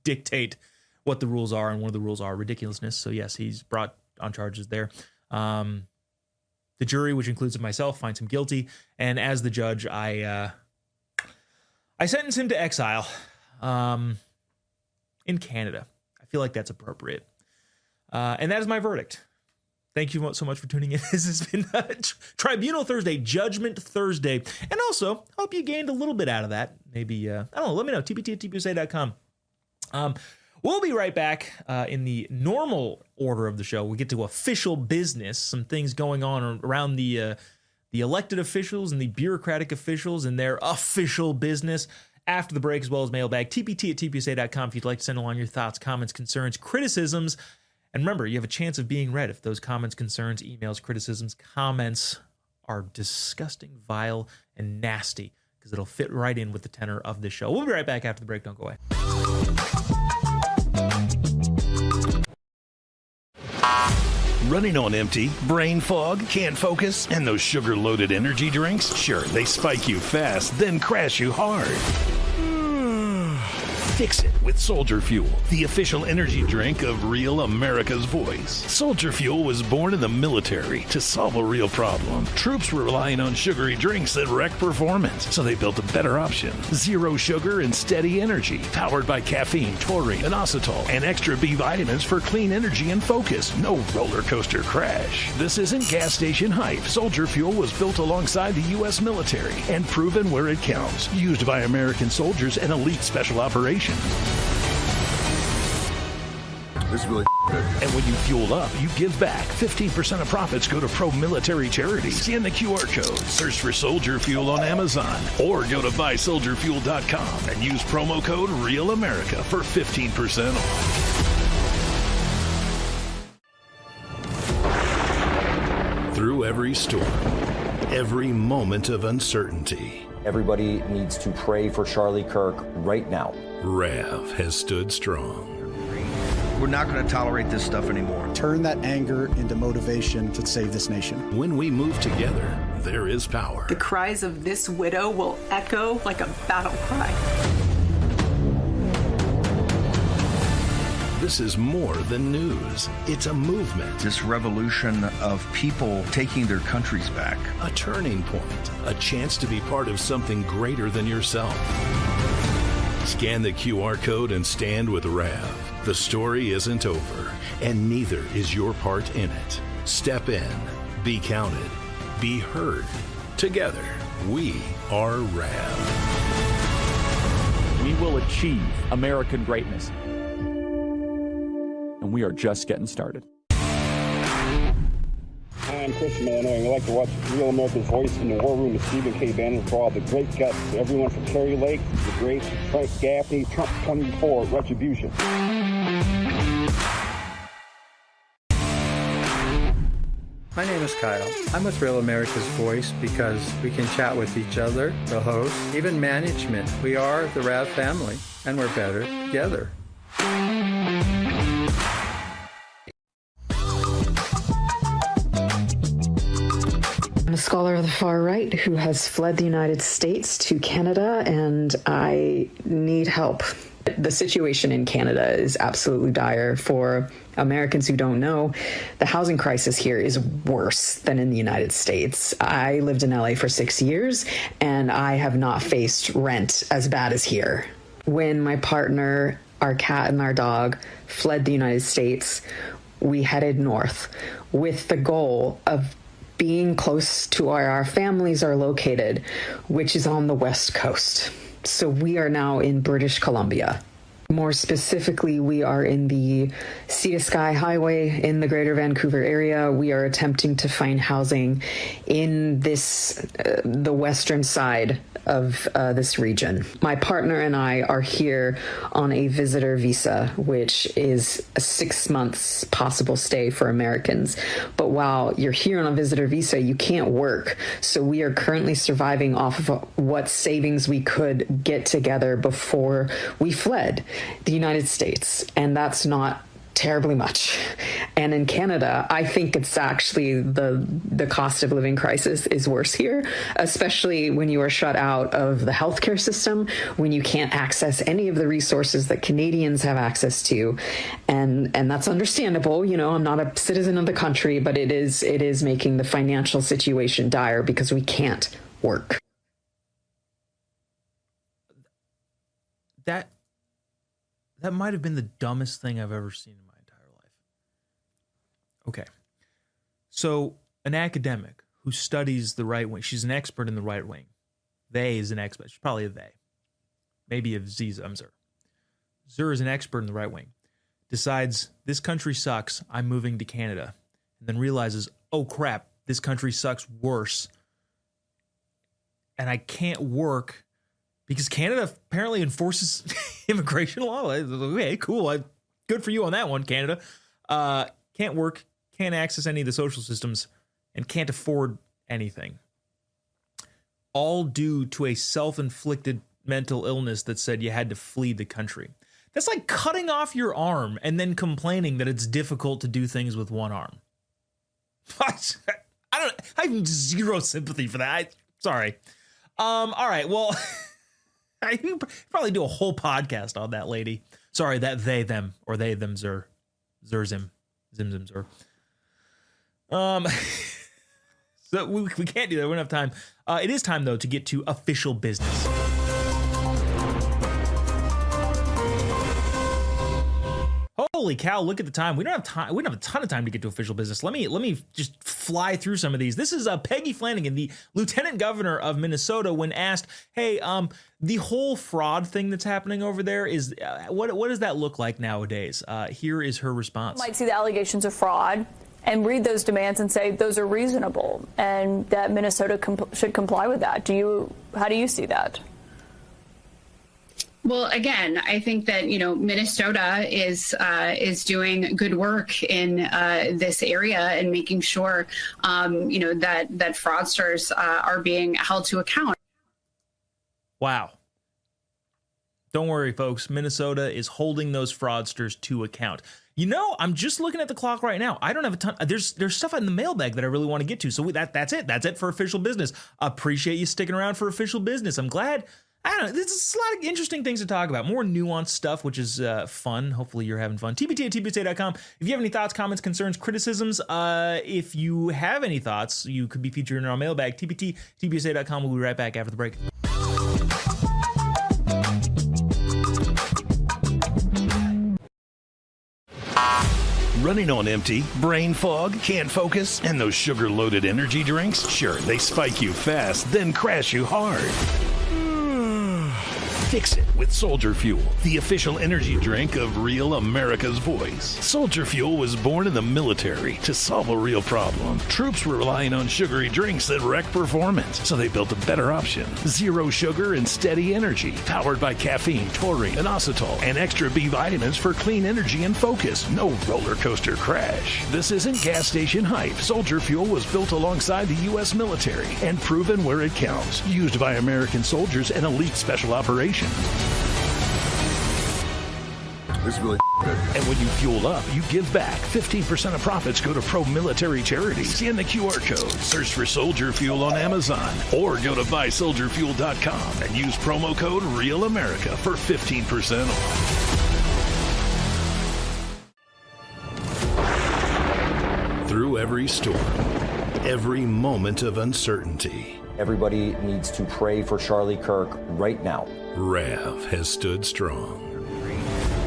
dictate what the rules are, and one of the rules are ridiculousness. So, yes, he's brought on charges there. The jury, which includes myself, finds him guilty. And as the judge, I sentence him to exile in Canada. I feel like that's appropriate. And that is my verdict. Thank you so much for tuning in. This has been Tribunal Thursday, Judgment Thursday. And also, hope you gained a little bit out of that. Maybe, I don't know, let me know, tpt@tpusa.com. We'll be right back in the normal order of the show. We get to official business, some things going on around the elected officials and the bureaucratic officials and their official business after the break, as well as Mailbag, tpt@tpusa.com if you'd like to send along your thoughts, comments, concerns, criticisms. And remember, you have a chance of being read if those comments, concerns, emails, criticisms, comments are disgusting, vile, and nasty, because it'll fit right in with the tenor of this show. We'll be right back after the break. Don't go away. Running on empty, brain fog, can't focus, and those sugar-loaded energy drinks? Sure, they spike you fast, then crash you hard. Fix it with Soldier Fuel, the official energy drink of Real America's Voice. Soldier Fuel was born in the military to solve a real problem. Troops were relying on sugary drinks that wreck performance, so they built a better option. Zero sugar and steady energy, powered by caffeine, taurine, inositol, and extra B vitamins for clean energy and focus. No roller coaster crash. This isn't gas station hype. Soldier Fuel was built alongside the U.S. military and proven where it counts. Used by American soldiers and elite special operations. This is really good. And when you fuel up, you give back. 15% of profits go to pro-military charities. Scan the QR code, search for Soldier Fuel on Amazon, or go to buysoldierfuel.com and use promo code REALAmerica for 15% off. Through every storm, every moment of uncertainty, everybody needs to pray for Charlie Kirk right now. Rav has stood strong. We're not going to tolerate this stuff anymore. Turn that anger into motivation to save this nation. When we move together, there is power. The cries of this widow will echo like a battle cry. This is more than news. It's a movement. This revolution of people taking their countries back. A turning point. A chance to be part of something greater than yourself. Scan the QR code and stand with Rav. The story isn't over, and neither is your part in it. Step in, be counted, be heard. Together, we are Rav. We will achieve American greatness. And we are just getting started. Hi, I'm Chris from Illinois. We like to watch Real America's Voice in the War Room with Stephen K. Bannon for all the great guts. Everyone from Kerry Lake, the great Frank Gaffney, Trump 24, Retribution. My name is Kyle. I'm with Real America's Voice because we can chat with each other, the host, even management. We are the Rav family, and we're better together. I'm a scholar of the far right who has fled the United States to Canada, and I need help. The situation in Canada is absolutely dire. For Americans who don't know, the housing crisis here is worse than in the United States. I lived in LA for 6 years, and I have not faced rent as bad as here. When my partner, our cat, and our dog fled the United States, we headed north with the goal of being close to where our families are located, which is on the West Coast. So we are now in British Columbia. More specifically, we are in the Sea to Sky Highway in the Greater Vancouver area. We are attempting to find housing in the western side of this region. My partner and I are here on a visitor visa, which is a 6 months possible stay for Americans. But while you're here on a visitor visa, you can't work. So we are currently surviving off of what savings we could get together before we fled the United States, and that's not terribly much. And in Canada, I think it's actually the cost of living crisis is worse here, especially when you are shut out of the healthcare system, when you can't access any of the resources that Canadians have access to. And that's understandable. You know, I'm not a citizen of the country, but it is making the financial situation dire because we can't work. That might have been the dumbest thing I've ever seen in my entire life. Okay. So an academic who studies the right wing, she's an expert in the right wing. They is an expert. She's probably a they. Maybe a Ziza. I'm Zur. Zur is an expert in the right wing. Decides this country sucks. I'm moving to Canada. And then realizes, oh crap, this country sucks worse. And I can't work because Canada apparently enforces immigration law. Okay, cool. Good for you on that one, Canada. Can't work, can't access any of the social systems, and can't afford anything. All due to a self-inflicted mental illness that said you had to flee the country. That's like cutting off your arm and then complaining that it's difficult to do things with one arm. I have zero sympathy for that. Sorry. All right, well... I can probably do a whole podcast on that lady. Sorry, that they, them, or they, them, Zur. Zur, zim. Zim, zim, Zur. So we can't do that. We don't have time. It is time, though, to get to official business. Holy cow, look at the time. We don't have time. We don't have a ton of time to get to official business. Let me just fly through some of these. This is Peggy Flanagan, the Lieutenant Governor of Minnesota, when asked, hey, the whole fraud thing that's happening over there is what does that look like nowadays? Here is her response. Might see the allegations of fraud and read those demands and say those are reasonable and that Minnesota should comply with that. How do you see that? Well, again, I think that, Minnesota is doing good work in this area and making sure, that fraudsters are being held to account. Wow. Don't worry, folks. Minnesota is holding those fraudsters to account. I'm just looking at the clock right now. I don't have a ton. There's stuff in the mailbag that I really want to get to. So that's it. That's it for official business. Appreciate you sticking around for official business. I'm glad. I don't know. There's a lot of interesting things to talk about. More nuanced stuff, which is fun. Hopefully you're having fun. TPT@TPUSA.com. If you have any thoughts, comments, concerns, criticisms, if you have any thoughts, you could be featured in our mailbag. TPT@TPUSA.com. We'll be right back after the break. Running on empty, brain fog, can't focus, and those sugar-loaded energy drinks? Sure, they spike you fast, then crash you hard. Fix it with Soldier Fuel, the official energy drink of real America's voice. Soldier Fuel was born in the military to solve a real problem. Troops were relying on sugary drinks that wreck performance, so they built a better option. Zero sugar and steady energy, powered by caffeine, taurine, inositol, and extra B vitamins for clean energy and focus. No roller coaster crash. This isn't gas station hype. Soldier Fuel was built alongside the U.S. military and proven where it counts. Used by American soldiers and elite special operations. This is really good. And when you fuel up, you give back. 15% of profits go to pro-military charities. Scan the QR code, search for Soldier Fuel on Amazon, or go to buysoldierfuel.com and use promo code REALAmerica for 15% off. Through every storm, every moment of uncertainty, everybody needs to pray for Charlie Kirk right now. Rav has stood strong.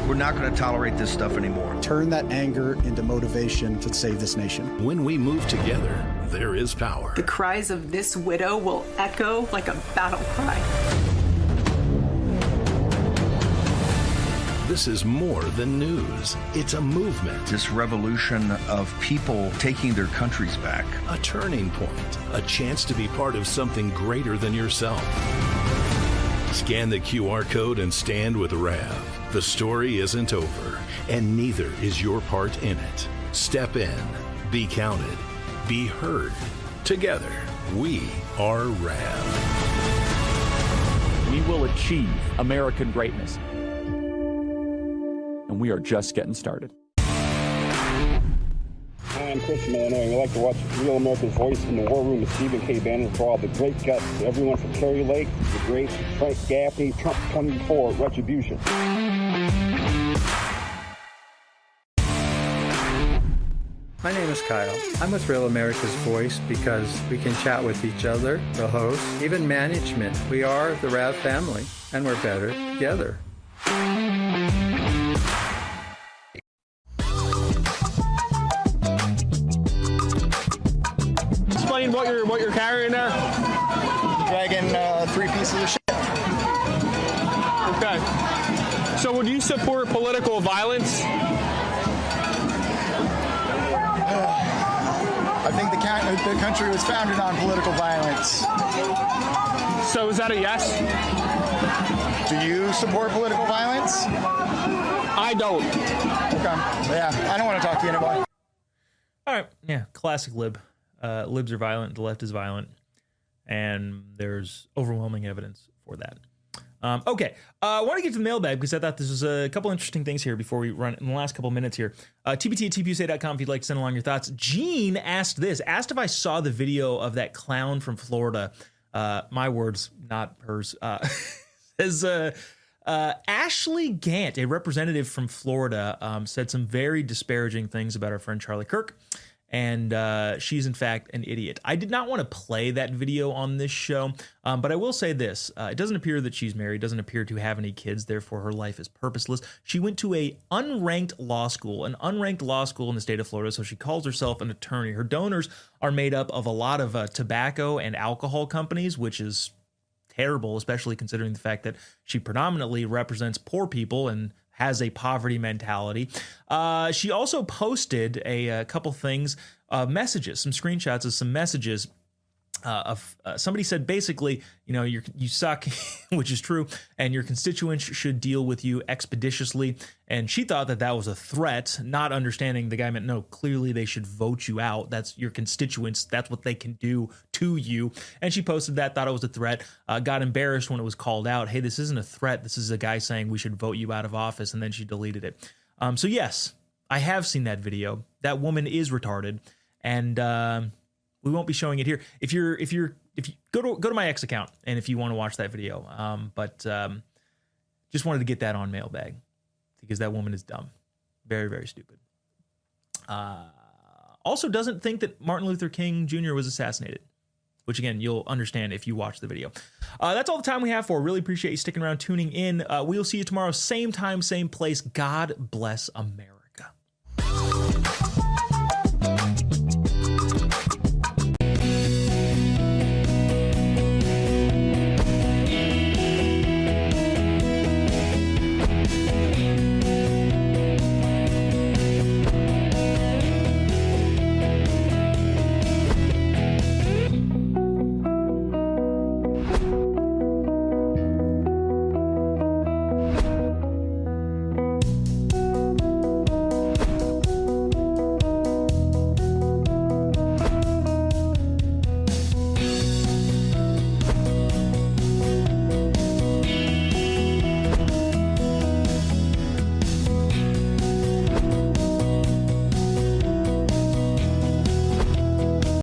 We're not going to tolerate this stuff anymore. Turn that anger into motivation to save this nation. When we move together, there is power. The cries of this widow will echo like a battle cry. This is more than news. It's a movement. This revolution of people taking their countries back. A turning point. A chance to be part of something greater than yourself. Scan the QR code and stand with Rav. The story isn't over, and neither is your part in it. Step in, be counted, be heard. Together, we are Rav. We will achieve American greatness. And we are just getting started. Hi, I'm Chris from Illinois, and we like to watch Real America's Voice in the War Room with Stephen K. Bannon for all the great guts. Everyone from Kerry Lake, the great Frank Gaffney, Trump 24, Retribution. My name is Kyle. I'm with Real America's Voice because we can chat with each other, the host, even management. We are the Rav family, and we're better together. Explain what you're carrying there. Dragging 3 pieces of shit. Okay. So would you support political violence? I think the country was founded on political violence. So is that a yes? Do you support political violence? I don't. Okay. Yeah, I don't want to talk to you anymore. All right. Yeah, classic lib. Libs are violent. The left is violent. And there's overwhelming evidence for that. Okay, I want to get to the mailbag because I thought this was a couple interesting things here before we run in the last couple minutes here. TBT@TPUSA.com if you'd like to send along your thoughts. Gene asked if I saw the video of that clown from Florida. My words, not hers. Says Ashley Gant, a representative from Florida, said some very disparaging things about our friend Charlie Kirk. And she's, in fact, an idiot. I did not want to play that video on this show, but I will say this. It doesn't appear that she's married, doesn't appear to have any kids, therefore her life is purposeless. She went to an unranked law school in the state of Florida, so she calls herself an attorney. Her donors are made up of a lot of tobacco and alcohol companies, which is terrible, especially considering the fact that she predominantly represents poor people and has a poverty mentality. She also posted a couple things, messages, some screenshots of some messages of somebody said basically, you suck, which is true, and your constituents should deal with you expeditiously. And she thought that was a threat, not understanding the guy meant, no, clearly they should vote you out. That's your constituents. That's what they can do to you. And she posted that, thought it was a threat, got embarrassed when it was called out. Hey, this isn't a threat. This is a guy saying we should vote you out of office. And then she deleted it. So yes, I have seen that video. That woman is retarded. And, we won't be showing it here. If you go to my X account and if you want to watch that video, just wanted to get that on Mailbag because that woman is dumb, very, very stupid. Also doesn't think that Martin Luther King Jr. was assassinated, which again you'll understand if you watch the video. That's all the time we have for. Really appreciate you sticking around, tuning in. We'll see you tomorrow, same time, same place. God bless America.